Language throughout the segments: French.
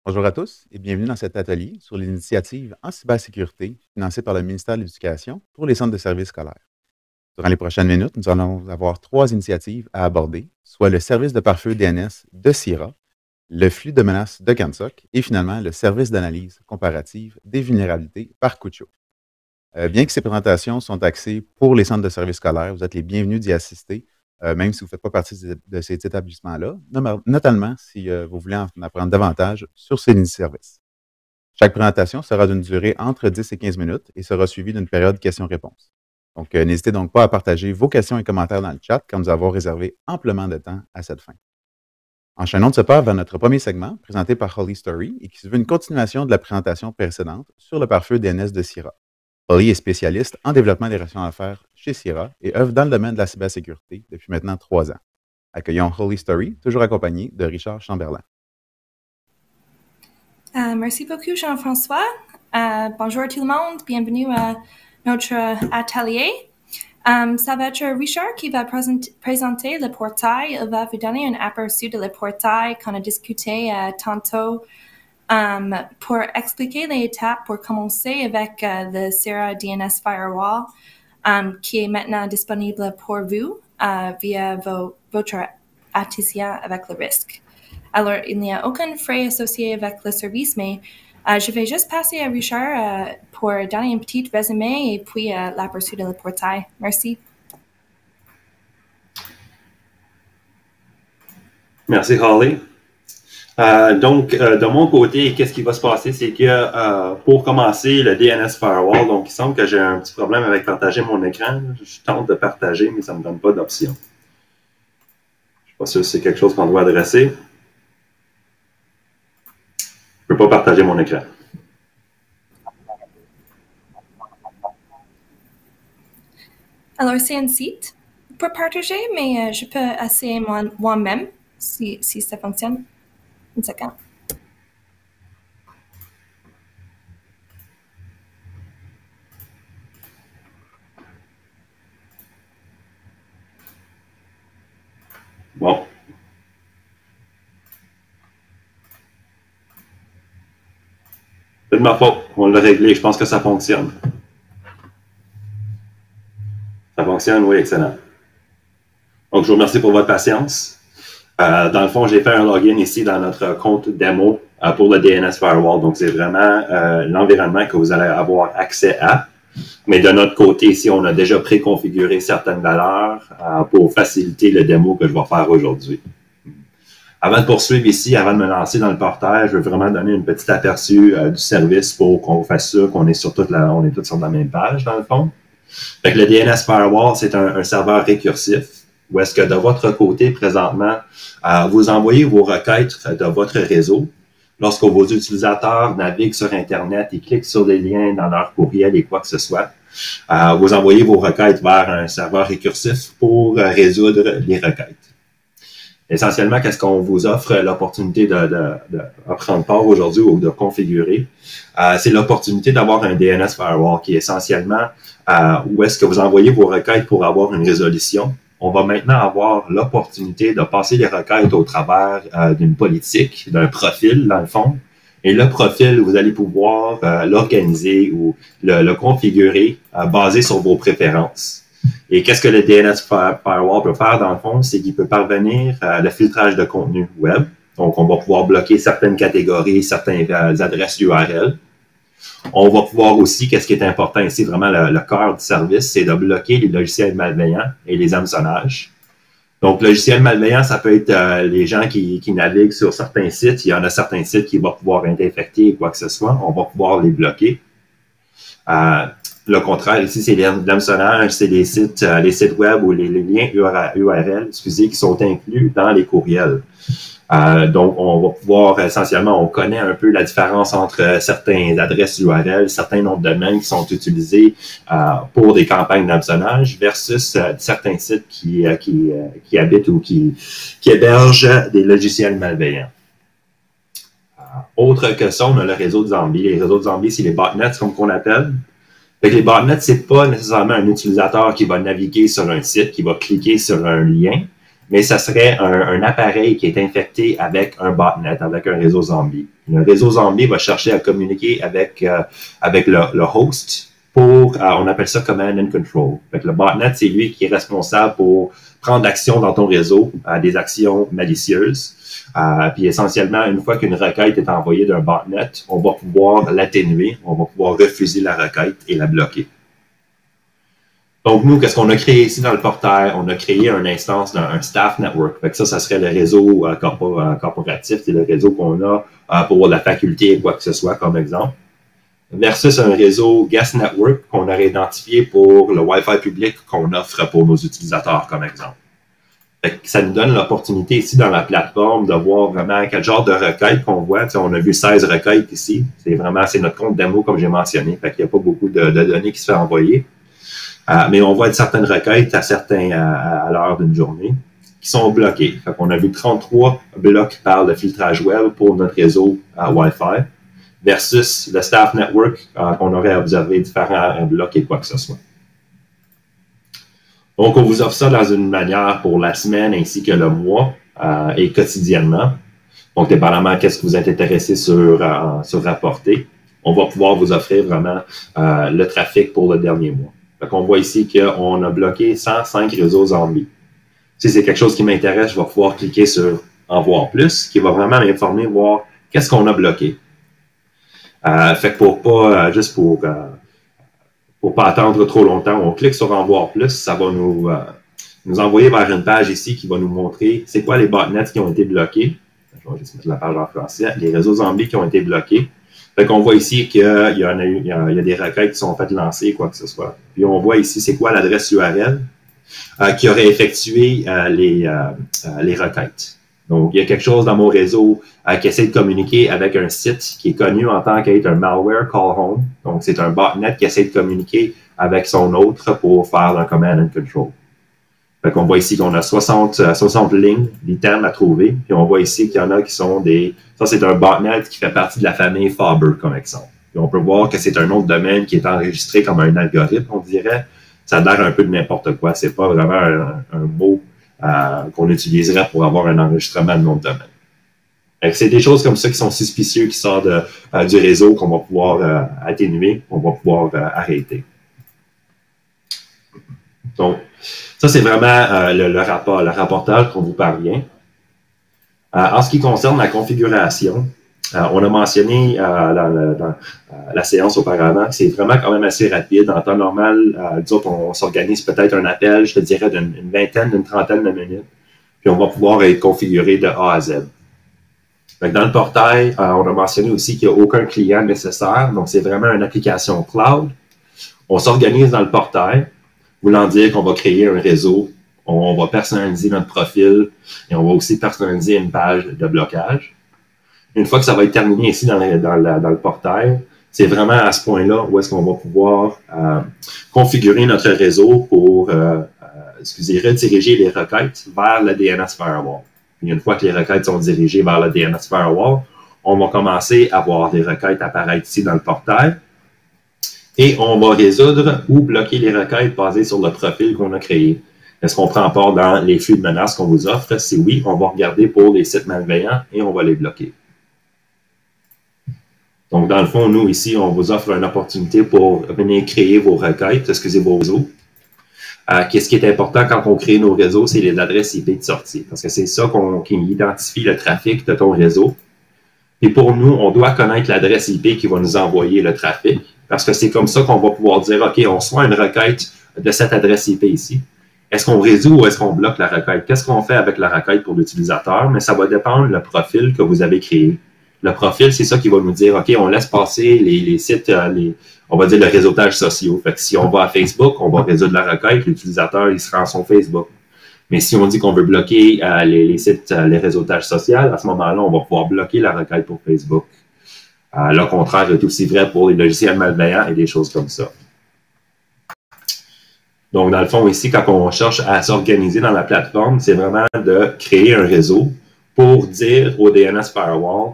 Bonjour à tous et bienvenue dans cet atelier sur l'initiative en cybersécurité financée par le ministère de l'Éducation pour les centres de services scolaires. Durant les prochaines minutes, nous allons avoir trois initiatives à aborder, soit le service de pare-feu DNS de CIRA, le flux de menaces de CANSOC et finalement le service d'analyse comparative des vulnérabilités par Cuccio. Bien que ces présentations sont axées pour les centres de services scolaires, vous êtes les bienvenus d'y assister, même si vous ne faites pas partie de ces établissements-là, notamment si vous voulez en apprendre davantage sur ces services. Chaque présentation sera d'une durée entre 10 et 15 minutes et sera suivie d'une période questions-réponses. Donc, n'hésitez donc pas à partager vos questions et commentaires dans le chat, car nous avons réservé amplement de temps à cette fin. Enchaînons de ce pas vers notre premier segment, présenté par Holly Story, et qui se veut une continuation de la présentation précédente sur le pare-feu DNS de CIRA. Holly est spécialiste en développement des relations d'affaires chez CIRA et œuvre dans le domaine de la cybersécurité depuis maintenant 3 ans. Accueillons Holly Story, toujours accompagné de Richard Chamberlain. Merci beaucoup, Jean-François. Bonjour tout le monde. Bienvenue à notre atelier. Ça va être Richard qui va présenter le portail. Il va vous donner un aperçu de le portail qu'on a discuté tantôt pour expliquer les étapes pour commencer avec le CIRA DNS Firewall qui est maintenant disponible pour vous via votre artisan avec le risque. Alors, il n'y a aucun frais associé avec le service, mais je vais juste passer à Richard pour donner un petit résumé et puis l'aperçu de le portail. Merci. Merci, Holly. Donc, de mon côté, qu'est-ce qui va se passer, c'est que pour commencer, le DNS Firewall, donc il semble que j'ai un petit problème avec partager mon écran. Je tente de partager, mais ça ne me donne pas d'option. Je ne suis pas sûr si c'est quelque chose qu'on doit adresser. Je ne peux pas partager mon écran. Alors, c'est un site pour partager, mais je peux essayer moi-même si ça fonctionne. Une seconde. Bon. C'est de ma faute. On l'a réglé. Je pense que ça fonctionne. Ça fonctionne, oui, excellent. Donc, je vous remercie pour votre patience. Dans le fond, j'ai fait un login ici dans notre compte démo pour le DNS Firewall. Donc, c'est vraiment l'environnement que vous allez avoir accès à. Mais de notre côté, ici, on a déjà préconfiguré certaines valeurs pour faciliter le démo que je vais faire aujourd'hui. Avant de poursuivre ici, avant de me lancer dans le portail, je veux vraiment donner un petit aperçu du service pour qu'on fasse sûr qu'on est sur on est tous sur la même page, dans le fond. Fait que le DNS Firewall, c'est un serveur récursif. Où est-ce que de votre côté, présentement, vous envoyez vos requêtes de votre réseau. Lorsque vos utilisateurs naviguent sur Internet et cliquent sur des liens dans leur courriel et quoi que ce soit, vous envoyez vos requêtes vers un serveur récursif pour résoudre les requêtes. Essentiellement, qu'est-ce qu'on vous offre l'opportunité de prendre part aujourd'hui ou de configurer? C'est l'opportunité d'avoir un DNS Firewall qui est essentiellement où est-ce que vous envoyez vos requêtes pour avoir une résolution. On va maintenant avoir l'opportunité de passer les requêtes au travers d'une politique, d'un profil, dans le fond. Et le profil, vous allez pouvoir l'organiser ou le configurer basé sur vos préférences. Et qu'est-ce que le DNS Firewall peut faire, dans le fond? C'est qu'il peut parvenir à le filtrage de contenu web. Donc, on va pouvoir bloquer certaines catégories, certaines adresses URL. On va pouvoir aussi, qu'est-ce qui est important ici, vraiment le cœur du service, c'est de bloquer les logiciels malveillants et les hameçonnages. Donc, logiciels malveillants, ça peut être les gens qui naviguent sur certains sites. Il y en a certains sites qui vont pouvoir être infectés ou quoi que ce soit. On va pouvoir les bloquer. Le contraire, ici, c'est l'hameçonnage, c'est les sites web ou les liens URL, qui sont inclus dans les courriels. Donc, on va pouvoir, essentiellement, on connaît un peu la différence entre certaines adresses URL, certains noms de domaines qui sont utilisés pour des campagnes d'hameçonnage versus certains sites qui habitent ou qui hébergent des logiciels malveillants. Autre que ça, on a le réseau de zombies. Les réseaux de zombies, c'est les botnets, comme qu'on appelle. Fait que les botnets, c'est pas nécessairement un utilisateur qui va naviguer sur un site, qui va cliquer sur un lien, mais ça serait un appareil qui est infecté avec un botnet, avec un réseau zombie. Le réseau zombie va chercher à communiquer avec le host pour, on appelle ça command and control. Fait que le botnet, c'est lui qui est responsable pour prendre action dans ton réseau, des actions malicieuses. Puis essentiellement, une fois qu'une requête est envoyée d'un botnet, on va pouvoir l'atténuer, on va pouvoir refuser la requête et la bloquer. Donc, nous, qu'est-ce qu'on a créé ici dans le portail? On a créé une instance d'un staff network. Fait que ça serait le réseau corporatif, c'est le réseau qu'on a pour la faculté ou quoi que ce soit, comme exemple. Versus un réseau guest network qu'on aurait identifié pour le Wi-Fi public qu'on offre pour nos utilisateurs, comme exemple. Fait que ça nous donne l'opportunité ici dans la plateforme de voir vraiment quel genre de requête qu'on voit. T'sais, on a vu 16 requêtes ici. C'est notre compte démo, comme j'ai mentionné. Fait qu'il n'y a pas beaucoup de données qui se font envoyer. Mais on voit certaines requêtes à l'heure d'une journée qui sont bloquées. Fait qu'on a vu 33 blocs par le filtrage web pour notre réseau Wi-Fi versus le staff network qu'on aurait observé différents blocs et quoi que ce soit. Donc, on vous offre ça dans une manière pour la semaine ainsi que le mois et quotidiennement. Donc, dépendamment qu'est-ce que vous êtes intéressé sur rapporter, on va pouvoir vous offrir vraiment le trafic pour le dernier mois. Donc, on voit ici qu'on a bloqué 105 réseaux zombies. Si c'est quelque chose qui m'intéresse, je vais pouvoir cliquer sur « En voir plus », qui va vraiment m'informer, voir qu'est-ce qu'on a bloqué. Fait que pour pas attendre trop longtemps, on clique sur « En voir plus », ça va nous envoyer vers une page ici qui va nous montrer c'est quoi les botnets qui ont été bloqués. Je vais juste mettre la page en français. Les réseaux zombies qui ont été bloqués. Fait qu'on voit ici qu'il y a des requêtes qui sont faites lancer, quoi que ce soit. Puis on voit ici c'est quoi l'adresse URL qui aurait effectué les requêtes. Donc, il y a quelque chose dans mon réseau qui essaie de communiquer avec un site qui est connu en tant qu'être un malware call home. Donc, c'est un botnet qui essaie de communiquer avec son autre pour faire un command and control. Fait qu'on voit ici qu'on a 60 lignes d'items à trouver. Puis on voit ici qu'il y en a qui sont ça, c'est un botnet qui fait partie de la famille Faber, comme exemple. Puis on peut voir que c'est un autre domaine qui est enregistré comme un algorithme, on dirait. Ça a l'air un peu de n'importe quoi. C'est pas vraiment un mot qu'on utiliserait pour avoir un enregistrement de nom de domaine. C'est des choses comme ça qui sont suspicieuses, qui sortent du réseau qu'on va pouvoir atténuer, qu'on va pouvoir arrêter. Donc, ça, c'est vraiment le rapportage qu'on vous parvient. En ce qui concerne la configuration, on a mentionné dans la séance auparavant que c'est vraiment quand même assez rapide. En temps normal, disons qu'on s'organise peut-être un appel, je te dirais, d'une vingtaine, d'une trentaine de minutes. Puis on va pouvoir être configuré de A à Z. Donc, dans le portail, on a mentionné aussi qu'il n'y a aucun client nécessaire. Donc, c'est vraiment une application cloud. On s'organise dans le portail, voulant dire qu'on va créer un réseau. On va personnaliser notre profil et on va aussi personnaliser une page de blocage. Une fois que ça va être terminé ici dans le portail, c'est vraiment à ce point-là où est-ce qu'on va pouvoir configurer notre réseau pour rediriger les requêtes vers le DNS Firewall. Et une fois que les requêtes sont dirigées vers le DNS Firewall, on va commencer à voir des requêtes apparaître ici dans le portail et on va résoudre ou bloquer les requêtes basées sur le profil qu'on a créé. Est-ce qu'on prend part dans les flux de menaces qu'on vous offre? Si oui, on va regarder pour les sites malveillants et on va les bloquer. Donc, dans le fond, nous, ici, on vous offre une opportunité pour venir créer vos requêtes, vos réseaux. Qu'est-ce qui est important quand on crée nos réseaux, c'est les adresses IP de sortie. Parce que c'est ça qui identifie le trafic de ton réseau. Et pour nous, on doit connaître l'adresse IP qui va nous envoyer le trafic. Parce que c'est comme ça qu'on va pouvoir dire, OK, on reçoit une requête de cette adresse IP ici. Est-ce qu'on résout ou est-ce qu'on bloque la requête? Qu'est-ce qu'on fait avec la requête pour l'utilisateur? Mais ça va dépendre du profil que vous avez créé. Le profil, c'est ça qui va nous dire, OK, on laisse passer les sites, on va dire le réseautage social. Fait que si on va à Facebook, on va résoudre la requête, l'utilisateur, il se rend sur Facebook. Mais si on dit qu'on veut bloquer les sites, les réseautages sociaux, à ce moment-là, on va pouvoir bloquer la requête pour Facebook. Le contraire est aussi vrai pour les logiciels malveillants et des choses comme ça. Donc, dans le fond, ici, quand on cherche à s'organiser dans la plateforme, c'est vraiment de créer un réseau pour dire au DNS Firewall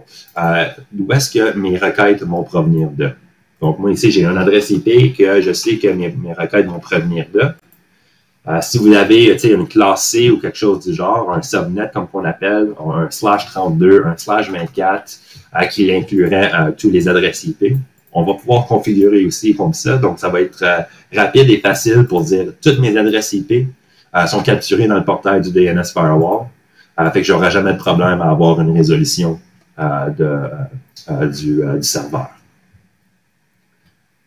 d'où est-ce que mes requêtes vont provenir de. Donc, moi, ici, j'ai une adresse IP que je sais que mes requêtes vont provenir de. Si vous avez une classe C ou quelque chose du genre, un subnet comme qu'on appelle, un /32, un /24 qui inclurait tous les adresses IP, on va pouvoir configurer aussi comme ça. Donc, ça va être rapide et facile pour dire toutes mes adresses IP sont capturées dans le portail du DNS Firewall. Fait que j'aurai jamais de problème à avoir une résolution du serveur.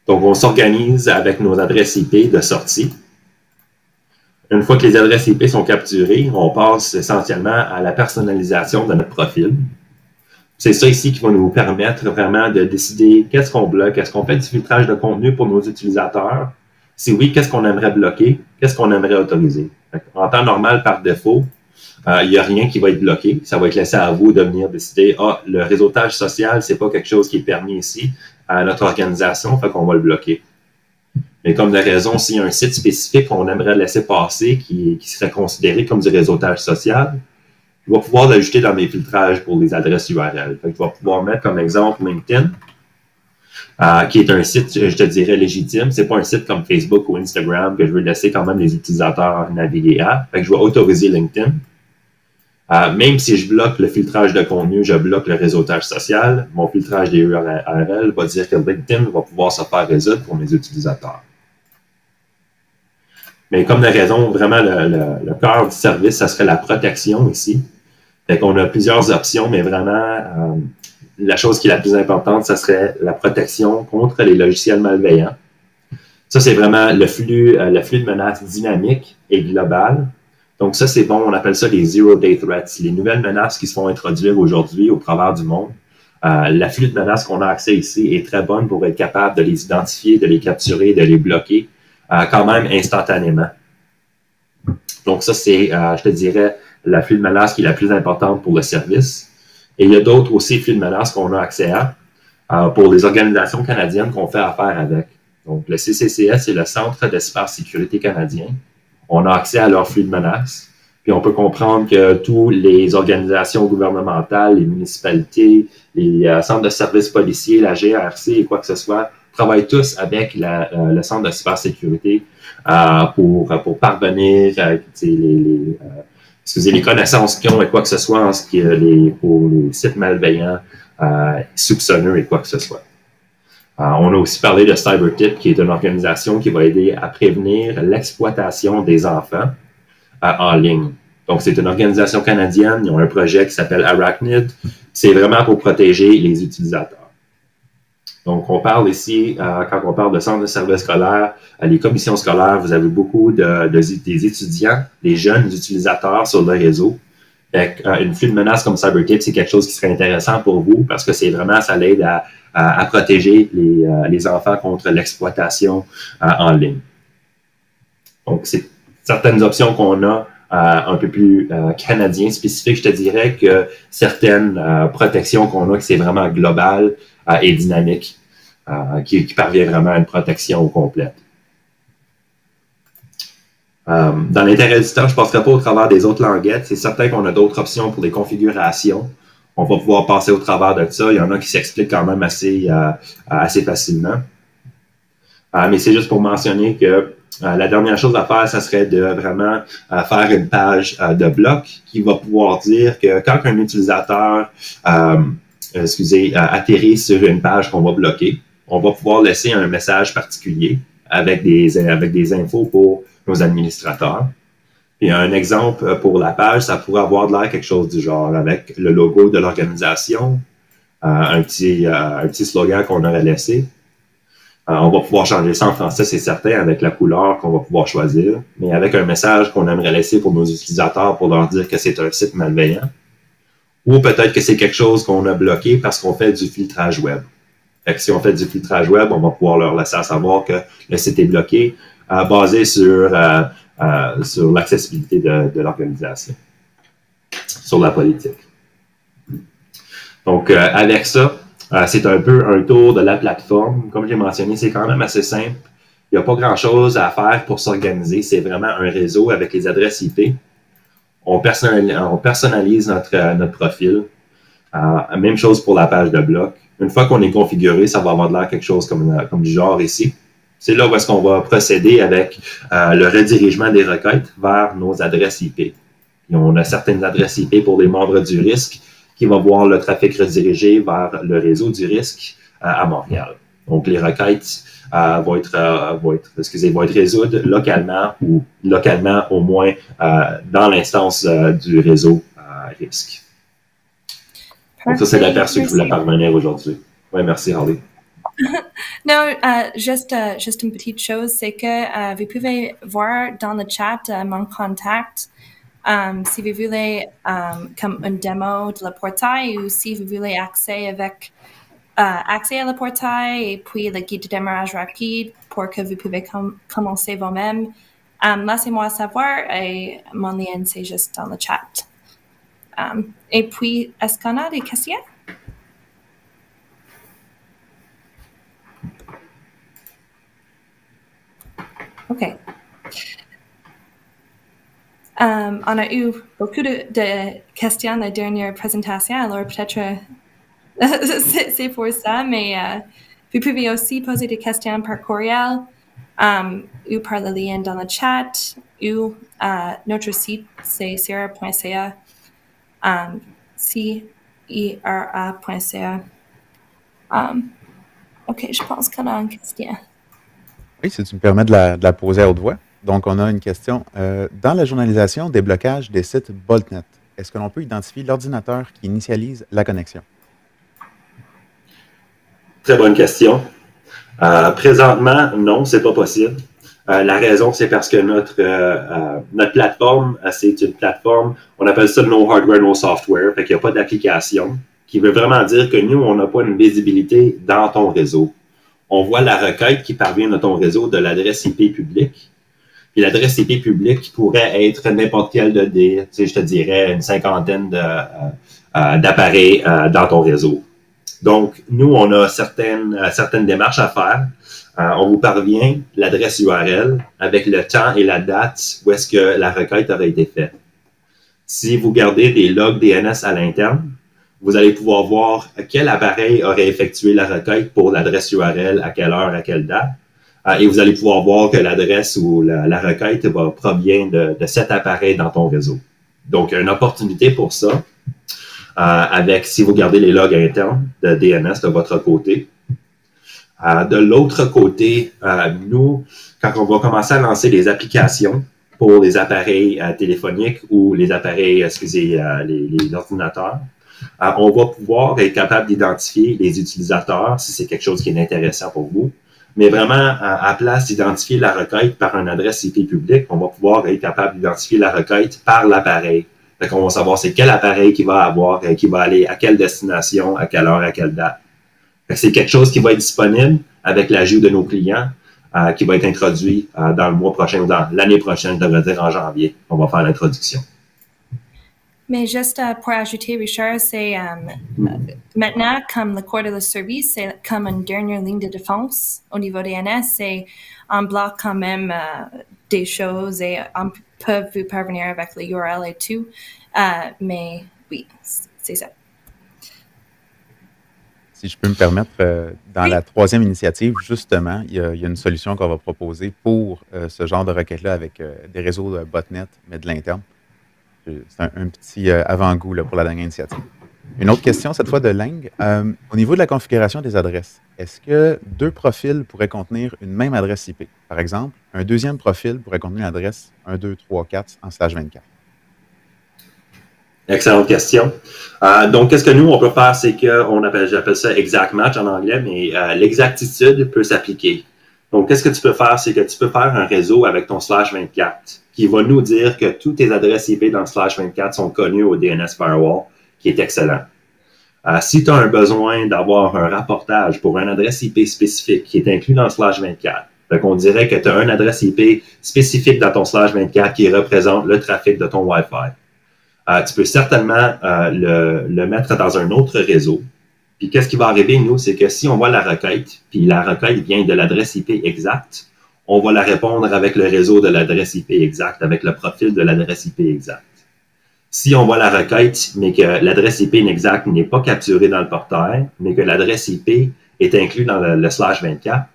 Donc, on s'organise avec nos adresses IP de sortie. Une fois que les adresses IP sont capturées, on passe essentiellement à la personnalisation de notre profil. C'est ça ici qui va nous permettre vraiment de décider qu'est-ce qu'on bloque, est-ce qu'on fait du filtrage de contenu pour nos utilisateurs? Si oui, qu'est-ce qu'on aimerait bloquer? Qu'est-ce qu'on aimerait autoriser? En temps normal, par défaut, il n'y a rien qui va être bloqué. Ça va être laissé à vous de venir décider, le réseautage social, c'est pas quelque chose qui est permis ici à notre organisation, fait qu'on va le bloquer. Mais comme de raison, s'il y a un site spécifique qu'on aimerait laisser passer, qui serait considéré comme du réseautage social, je vais pouvoir l'ajouter dans mes filtrages pour les adresses URL. Fait que je vais pouvoir mettre comme exemple LinkedIn, qui est un site, je te dirais, légitime. C'est pas un site comme Facebook ou Instagram que je veux laisser quand même les utilisateurs naviguer à. Fait que je vais autoriser LinkedIn. Même si je bloque le filtrage de contenu, je bloque le réseautage social, mon filtrage des URL va dire que LinkedIn va pouvoir se faire résoudre pour mes utilisateurs. Mais comme de raison, vraiment, le cœur du service, ça serait la protection ici. Fait qu'on a plusieurs options, mais vraiment, la chose qui est la plus importante, ça serait la protection contre les logiciels malveillants. Ça, c'est vraiment le flux de menaces dynamique et global. Donc ça, c'est bon, on appelle ça les zero-day threats, les nouvelles menaces qui se font introduire aujourd'hui au travers du monde. L'afflux de menaces qu'on a accès ici est très bonne pour être capable de les identifier, de les capturer, de les bloquer quand même instantanément. Donc ça, c'est, je te dirais, l'afflux de menaces qui est la plus importante pour le service. Et il y a d'autres aussi flux de menaces qu'on a accès à pour les organisations canadiennes qu'on fait affaire avec. Donc le CCCS, c'est le Centre de cybersécurité canadien. On a accès à leur flux de menaces. Puis on peut comprendre que toutes les organisations gouvernementales, les municipalités, les centres de services policiers, la GRC et quoi que ce soit, travaillent tous avec le centre de cybersécurité pour parvenir à les connaissances qu'ils ont et quoi que ce soit en ce qui est pour les sites malveillants, soupçonneux et quoi que ce soit. On a aussi parlé de CyberTip, qui est une organisation qui va aider à prévenir l'exploitation des enfants en ligne. Donc, c'est une organisation canadienne. Ils ont un projet qui s'appelle Arachnid. C'est vraiment pour protéger les utilisateurs. Donc, on parle ici, quand on parle de centre de services scolaires, les commissions scolaires, vous avez beaucoup des étudiants, des jeunes utilisateurs sur le réseau. Une flux de menaces comme CyberTip, c'est quelque chose qui serait intéressant pour vous parce que c'est vraiment, ça l'aide à protéger les enfants contre l'exploitation en ligne. Donc, c'est certaines options qu'on a un peu plus canadiens spécifiques. Je te dirais que certaines protections qu'on a, que c'est vraiment global et dynamique, qui parvient vraiment à une protection complète. Dans l'intérêt du temps, je ne passerai pas au travers des autres languettes. C'est certain qu'on a d'autres options pour les configurations. On va pouvoir passer au travers de ça. Il y en a qui s'expliquent quand même assez facilement. Mais c'est juste pour mentionner que la dernière chose à faire, ça serait de vraiment faire une page de bloc qui va pouvoir dire que quand un utilisateur atterrit sur une page qu'on va bloquer, on va pouvoir laisser un message particulier avec des infos pour nos administrateurs. Puis un exemple pour la page, ça pourrait avoir de l'air quelque chose du genre avec le logo de l'organisation, un petit slogan qu'on aurait laissé. On va pouvoir changer ça en français, c'est certain, avec la couleur qu'on va pouvoir choisir, mais avec un message qu'on aimerait laisser pour nos utilisateurs pour leur dire que c'est un site malveillant. Ou peut-être que c'est quelque chose qu'on a bloqué parce qu'on fait du filtrage web. Fait que si on fait du filtrage web, on va pouvoir leur laisser savoir que le site est bloqué, basé sur l'accessibilité de l'organisation, sur la politique. Donc, avec ça, c'est un peu un tour de la plateforme. Comme j'ai mentionné, c'est quand même assez simple. Il n'y a pas grand-chose à faire pour s'organiser. C'est vraiment un réseau avec les adresses IP. On personnalise notre profil. Même chose pour la page de bloc. Une fois qu'on est configuré, ça va avoir de l'air quelque chose comme du genre ici. C'est là où est-ce qu'on va procéder avec le redirigement des requêtes vers nos adresses IP. Et on a certaines adresses IP pour les membres du risque qui vont voir le trafic redirigé vers le réseau du risque à Montréal. Donc, les requêtes vont être résolues localement ou localement au moins dans l'instance du réseau risque. Donc, ça, c'est l'aperçu que je voulais parvenir aujourd'hui. Oui, merci, Harley. Non, juste une petite chose, c'est que vous pouvez voir dans le chat mon contact si vous voulez comme une démo de la portail ou si vous voulez accès à la portail et puis le guide de démarrage rapide pour que vous pouvez commencer vous-même. Laissez-moi savoir et mon lien c'est juste dans le chat. Et puis, est-ce qu'on a des questions? OK. On a eu beaucoup de questions la dernière présentation, alors peut-être c'est pour ça, mais vous pouvez aussi poser des questions par courriel ou par le lien dans le chat ou notre site, c'est cira.ca, cira.ca. OK, je pense qu'on a une question. Oui, si tu me permets de la poser à haute voix. Donc, on a une question. Dans la journalisation des blocages des sites Boltnet, est-ce que l'on peut identifier l'ordinateur qui initialise la connexion? Très bonne question. Présentement, non, c'est pas possible. La raison, c'est parce que notre plateforme, c'est une plateforme, on appelle ça no hardware, no software, fait qu'il n'y a pas d'application, qui veut vraiment dire que nous, on n'a pas une visibilité dans ton réseau. On voit la requête qui parvient de ton réseau de l'adresse IP publique. Puis l'adresse IP publique pourrait être n'importe quelle je te dirais une cinquantaine d'appareils dans ton réseau. Donc, nous, on a certaines démarches à faire. On vous parvient l'adresse URL avec le temps et la date où est-ce que la requête aurait été faite. Si vous gardez des logs DNS à l'interne, vous allez pouvoir voir quel appareil aurait effectué la requête pour l'adresse URL, à quelle heure, à quelle date. Et vous allez pouvoir voir que l'adresse ou la requête provient de cet appareil dans ton réseau. Donc, une opportunité pour ça, si vous gardez les logs internes de DNS de votre côté. De l'autre côté, nous, quand on va commencer à lancer des applications pour les appareils téléphoniques ou les appareils, les ordinateurs, on va pouvoir être capable d'identifier les utilisateurs si c'est quelque chose qui est intéressant pour vous. Mais vraiment, à place d'identifier la requête par une adresse IP publique, on va pouvoir être capable d'identifier la requête par l'appareil. Fait qu'on va savoir c'est quel appareil qui va aller à quelle destination, à quelle heure, à quelle date. Fait que c'est quelque chose qui va être disponible avec l'ajout de nos clients, qui va être introduit dans le mois prochain ou dans l'année prochaine, je devrais dire en janvier. On va faire l'introduction. Mais juste pour ajouter, Richard, c'est maintenant, comme le corps de le service, c'est comme une dernière ligne de défense au niveau des DNS, et on bloque quand même des choses et on peut vous parvenir avec le URL et tout. Mais oui, c'est ça. Si je peux me permettre, dans la troisième initiative, justement, il y a une solution qu'on va proposer pour ce genre de requête-là avec des réseaux de botnet, mais de l'interne. C'est un petit avant-goût là, pour la dernière initiative. Une autre question, cette fois de Lang. Au niveau de la configuration des adresses, est-ce que deux profils pourraient contenir une même adresse IP? Par exemple, un deuxième profil pourrait contenir l'adresse 1234/24. Excellente question. Donc, qu'est-ce que nous, on peut faire, c'est j'appelle ça exact match en anglais, mais l'exactitude peut s'appliquer. Donc, qu'est-ce que tu peux faire, c'est que tu peux faire un réseau avec ton /24 qui va nous dire que toutes tes adresses IP dans le /24 sont connues au DNS Firewall, qui est excellent. Si tu as un besoin d'avoir un rapportage pour une adresse IP spécifique qui est inclus dans le /24, donc on dirait que tu as une adresse IP spécifique dans ton /24 qui représente le trafic de ton Wi-Fi. Tu peux certainement le mettre dans un autre réseau. Puis qu'est-ce qui va arriver, nous, c'est que si on voit la requête, puis la requête vient de l'adresse IP exacte, on va la répondre avec le réseau de l'adresse IP exacte, avec le profil de l'adresse IP exacte. Si on voit la requête, mais que l'adresse IP inexacte n'est pas capturée dans le portail, mais que l'adresse IP est inclue dans le /24,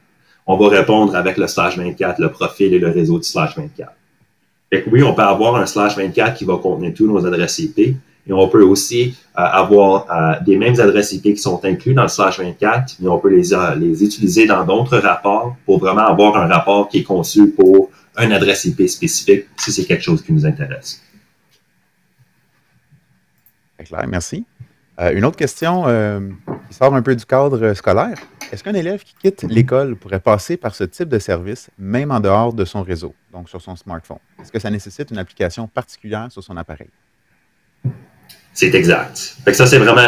on va répondre avec le /24, le profil et le réseau du /24. Fait que oui, on peut avoir un /24 qui va contenir tous nos adresses IP, et on peut aussi avoir des mêmes adresses IP qui sont inclus dans le /24, mais on peut les utiliser dans d'autres rapports pour vraiment avoir un rapport qui est conçu pour une adresse IP spécifique, si c'est quelque chose qui nous intéresse. Très clair, merci. Une autre question qui sort un peu du cadre scolaire. Est-ce qu'un élève qui quitte l'école pourrait passer par ce type de service, même en dehors de son réseau, donc sur son smartphone? Est-ce que ça nécessite une application particulière sur son appareil? C'est exact. Fait que ça, c'est vraiment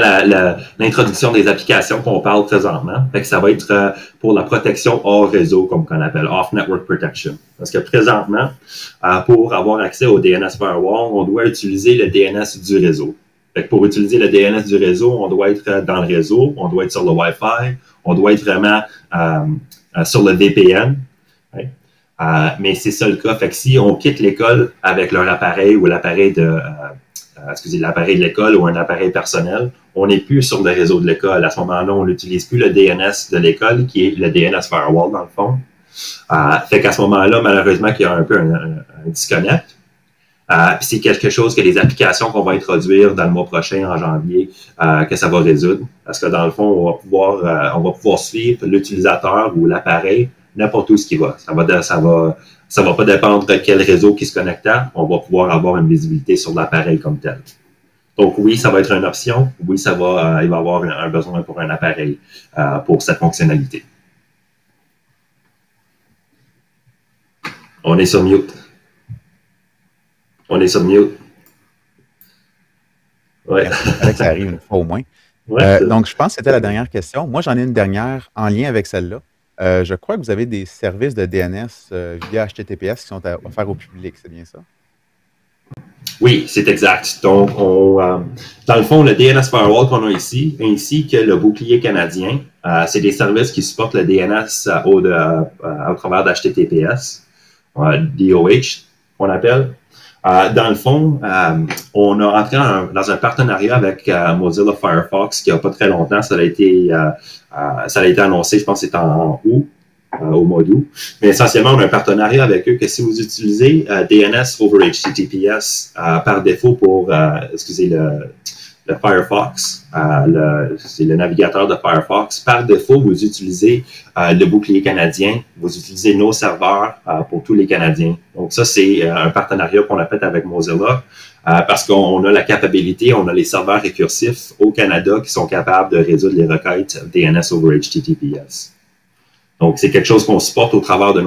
l'introduction des applications qu'on parle présentement. Fait que ça va être pour la protection hors réseau, comme on appelle, off-network protection. Parce que présentement, pour avoir accès au DNS Firewall, on doit utiliser le DNS du réseau. Fait que pour utiliser le DNS du réseau, on doit être dans le réseau, on doit être sur le Wi-Fi, on doit être vraiment sur le VPN. Ouais. Mais c'est ça le cas. Fait que si on quitte l'école avec leur appareil ou l'appareil l'appareil de l'école ou un appareil personnel, on n'est plus sur le réseau de l'école. À ce moment-là, on n'utilise plus le DNS de l'école, qui est le DNS Firewall dans le fond. Fait qu'à ce moment-là, malheureusement, il y a un peu un disconnect. Puis c'est quelque chose que les applications qu'on va introduire dans le mois prochain, en janvier, que ça va résoudre. Parce que dans le fond, on va pouvoir suivre l'utilisateur ou l'appareil n'importe où ce qui va. Ça va pas dépendre de quel réseau qui se connecte à. On va pouvoir avoir une visibilité sur l'appareil comme tel. Donc oui, ça va être une option. Oui, il va y avoir un besoin pour un appareil pour cette fonctionnalité. On est sur mute. On est sur mute. Ouais. Alex, ça arrive une fois au moins. Ouais, donc, je pense que c'était la dernière question. Moi, j'en ai une dernière en lien avec celle-là. Je crois que vous avez des services de DNS via HTTPS qui sont offerts au public, c'est bien ça? Oui, c'est exact. Donc, dans le fond, le DNS Firewall qu'on a ici, ainsi que le bouclier canadien, c'est des services qui supportent le DNS au travers d'HTTPS, DOH, qu'on appelle. Dans le fond, on a entré dans un partenariat avec Mozilla Firefox qui n'y a pas très longtemps. Ça a été annoncé, je pense que c'était en août, au mois d'août. Mais essentiellement, on a un partenariat avec eux que si vous utilisez DNS over HTTPS par défaut pour, le Firefox, c'est le navigateur de Firefox. Par défaut, vous utilisez le bouclier canadien, vous utilisez nos serveurs pour tous les Canadiens. Donc ça, c'est un partenariat qu'on a fait avec Mozilla parce qu'on a la capacité, on a les serveurs récursifs au Canada qui sont capables de résoudre les requêtes DNS over HTTPS. Donc, c'est quelque chose qu'on supporte au travers de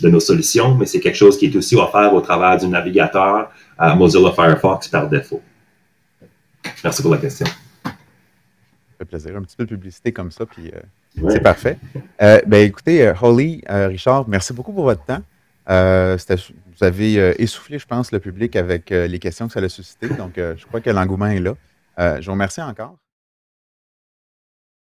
nos solutions, mais c'est quelque chose qui est aussi offert au travers du navigateur Mozilla Firefox par défaut. Merci pour la question. Ça fait plaisir. Un petit peu de publicité comme ça, puis c'est parfait. Écoutez, Holly, Richard, merci beaucoup pour votre temps. Vous avez essoufflé, je pense, le public avec les questions que ça a suscité. Donc, je crois que l'engouement est là. Je vous remercie encore.